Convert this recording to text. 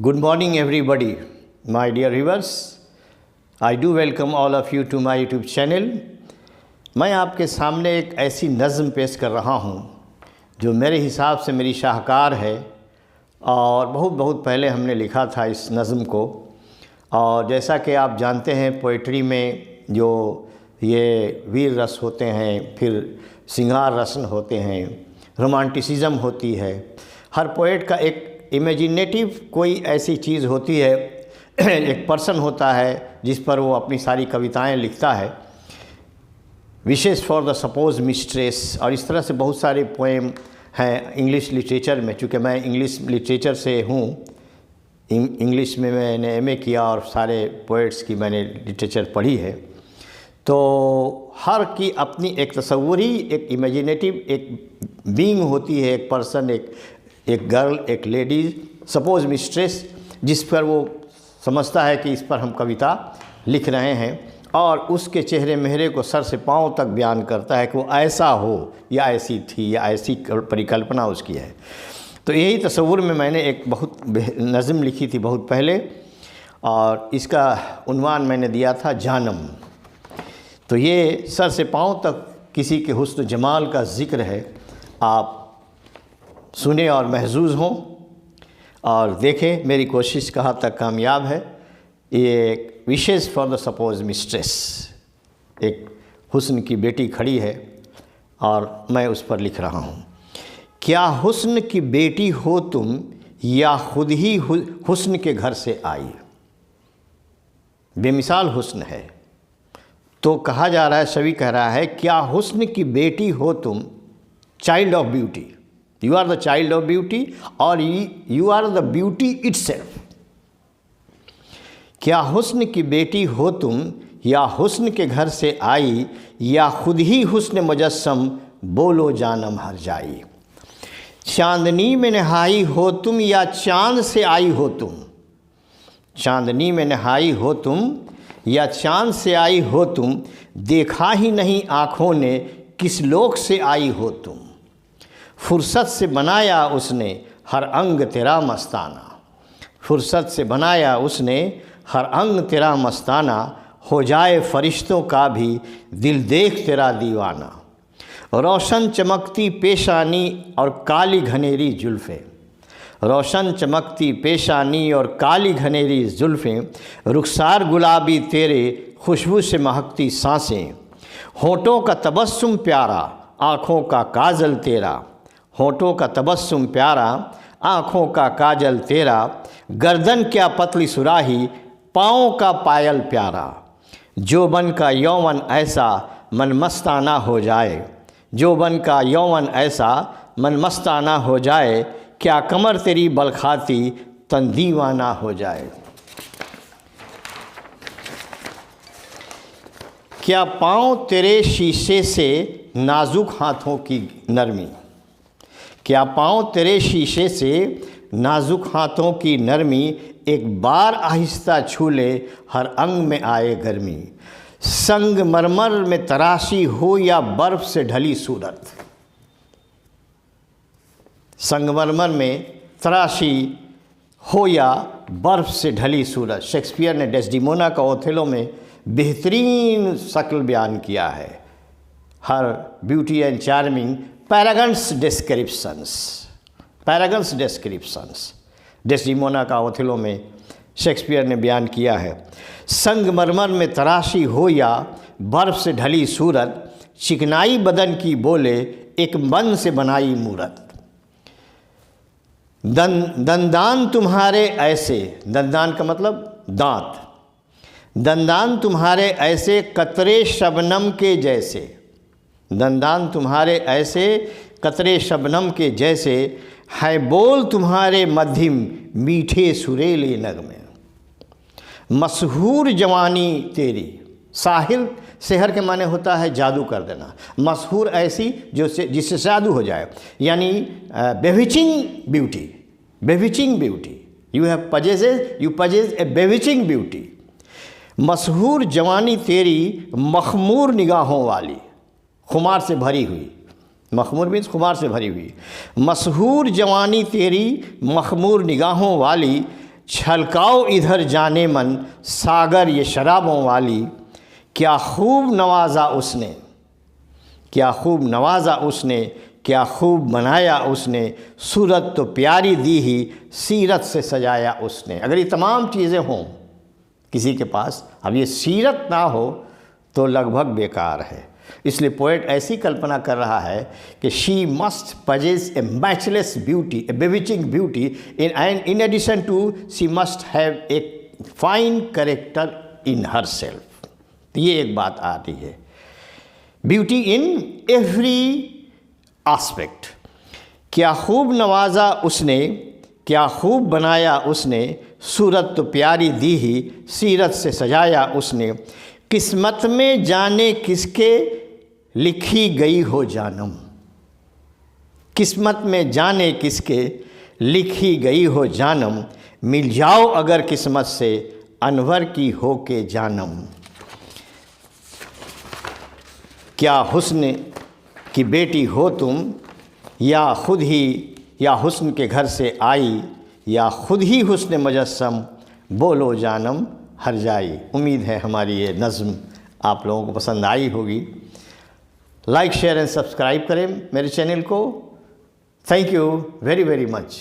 Good morning, everybody. My dear viewers, I do welcome all of you to my YouTube channel. मैं आपके सामने एक ऐसी नज़म पेश कर रहा हूँ जो मेरे हिसाब से मेरी शाहकार है और बहुत पहले हमने लिखा था इस नज़म को। और जैसा कि आप जानते हैं, पोइट्री में जो ये वीर रस होते हैं, फिर सिंगार रसन होते हैं, रोमांटिसिज्म होती है। हर पोएट का एक इमेजिनेटिव कोई ऐसी चीज़ होती है, एक पर्सन होता है जिस पर वो अपनी सारी कविताएं लिखता है। विशेष फॉर द सपोज मिस्ट्रेस, और इस तरह से बहुत सारे पोएम हैं इंग्लिश लिटरेचर में। चूँकि मैं इंग्लिश लिटरेचर से हूँ, इंग्लिश में मैंने एमए किया और सारे पोएट्स की मैंने लिटरेचर पढ़ी है, तो हर की अपनी एक तसव्वुरी, एक इमेजिनेटिव एक बीइंग होती है, एक पर्सन, एक गर्ल, एक लेडीज़, सपोज मिस्ट्रेस, जिस पर वो समझता है कि इस पर हम कविता लिख रहे हैं, और उसके चेहरे मेहरे को सर से पाँव तक बयान करता है कि वो ऐसा हो या ऐसी थी या ऐसी परिकल्पना उसकी है। तो यही तसव्वुर में मैंने एक बहुत नज़म लिखी थी बहुत पहले, और इसका उन्वान मैंने दिया था जानम। तो ये सर से पाँव तक किसी के हुस्न जमाल का ज़िक्र है। आप सुने और महजूज़ हों और देखें मेरी कोशिश कहाँ तक कामयाब है। ये विशेष फॉर द सपोज मिस्ट्रेस, एक हुस्न की बेटी खड़ी है और मैं उस पर लिख रहा हूँ। क्या हुस्न की बेटी हो तुम या खुद ही हुस्न के घर से आई। बेमिसाल हुस्न है, तो कहा जा रहा है, सभी कह रहा है, क्या हुस्न की बेटी हो तुम, child of beauty, you are the child of beauty और you are the beauty itself. क्या हुस्न की बेटी हो तुम या हुस्न के घर से आई, या खुद ही हुस्न मुजस्सम, बोलो जानम हर जाई। चांदनी में नहाई हो तुम या चांद से आई हो तुम, चांदनी में नहाई हो तुम या चांद से आई हो तुम, देखा ही नहीं आँखों ने किस लोक से आई हो तुम। फुर्सत से बनाया उसने हर अंग तेरा मस्ताना, फुर्सत से बनाया उसने हर अंग तेरा मस्ताना, हो जाए फरिश्तों का भी दिल देख तेरा दीवाना। रोशन चमकती पेशानी और काली घनेरी जुल्फ़ें, रोशन चमकती पेशानी और काली घनेरी जुल्फ़ें, रुखसार गुलाबी तेरे खुशबू से महकती सांसें। होठों का तबस्सुम प्यारा, आँखों का काजल तेरा, होठों का तबस्सुम प्यारा, आँखों का काजल तेरा, गर्दन क्या पतली सुराही, पाँव का पायल प्यारा। जोबन का यौवन ऐसा मन मस्ताना हो जाए, जोबन का यौवन ऐसा मन मस्ताना हो जाए, क्या कमर तेरी बल खाती तन दीवाना हो जाए। क्या पाँव तेरे शीशे से नाजुक हाथों की नरमी, क्या पाँव तेरे शीशे से नाजुक हाथों की नरमी, एक बार आहिस्ता छू ले हर अंग में आए गर्मी। संग मरमर में तराशी हो या बर्फ से ढली सूरत, संगमरमर में तराशी हो या बर्फ से ढली सूरत। शेक्सपियर ने डेस्डिमोना का ओथेलो में बेहतरीन शक्ल बयान किया है। Her beauty and charming paragons descriptions, paragons descriptions Desdemona का ओथेलो में शेक्सपियर ने बयान किया है। संगमरमर में तराशी हो या बर्फ से ढली सूरत, चिकनाई बदन की बोले एक मन से बनाई मूरत। दंदान तुम्हारे ऐसे, दंदान का मतलब दांत, दंदान तुम्हारे ऐसे कतरे शबनम के जैसे, दंदान तुम्हारे ऐसे कतरे शबनम के जैसे, है बोल तुम्हारे मध्यम मीठे सुरीले नगमे। मशहूर जवानी तेरी, साहिर सेहर के माने होता है जादू कर देना, मशहूर ऐसी जो से जिससे जादू हो जाए, यानी bewitching beauty, bewitching beauty, you have possesses, you possess a bewitching beauty. मशहूर जवानी तेरी मखमूर निगाहों वाली, खुमार से भरी हुई, मखमूर मीन्स खुमार से भरी हुई। मशहूर जवानी तेरी मखमूर निगाहों वाली, छलकाओ इधर जाने मन सागर ये शराबों वाली, क्या खूब नवाजा उसने, क्या खूब नवाजा उसने, क्या खूब बनाया उसने, सूरत तो प्यारी दी ही सीरत से सजाया उसने। अगर ये तमाम चीज़ें हों किसी के पास, अब ये सीरत ना हो तो लगभग बेकार है। इसलिए पोएट ऐसी कल्पना कर रहा है कि she must possess a matchless beauty, a bewitching beauty, in addition to she must have a fine character in herself. ये एक बात आ रही है, ब्यूटी इन एवरी आस्पेक्ट। क्या खूब नवाजा उसने, क्या खूब बनाया उसने, सूरत तो प्यारी दी ही सीरत से सजाया उसने। किस्मत में जाने किसके लिखी गई हो जानम, किस्मत में जाने किसके लिखी गई हो जानम, मिल जाओ अगर किस्मत से अनवर की हो के जानम। क्या हुस्न की बेटी हो तुम, या खुद ही, या हुस्न के घर से आई, या खुद ही हुस्न मुजस्सम, बोलो जानम हर जाई। उम्मीद है हमारी ये नज़्म आप लोगों को पसंद आई होगी। लाइक शेयर एंड सब्सक्राइब करें मेरे चैनल को। Thank you very very much.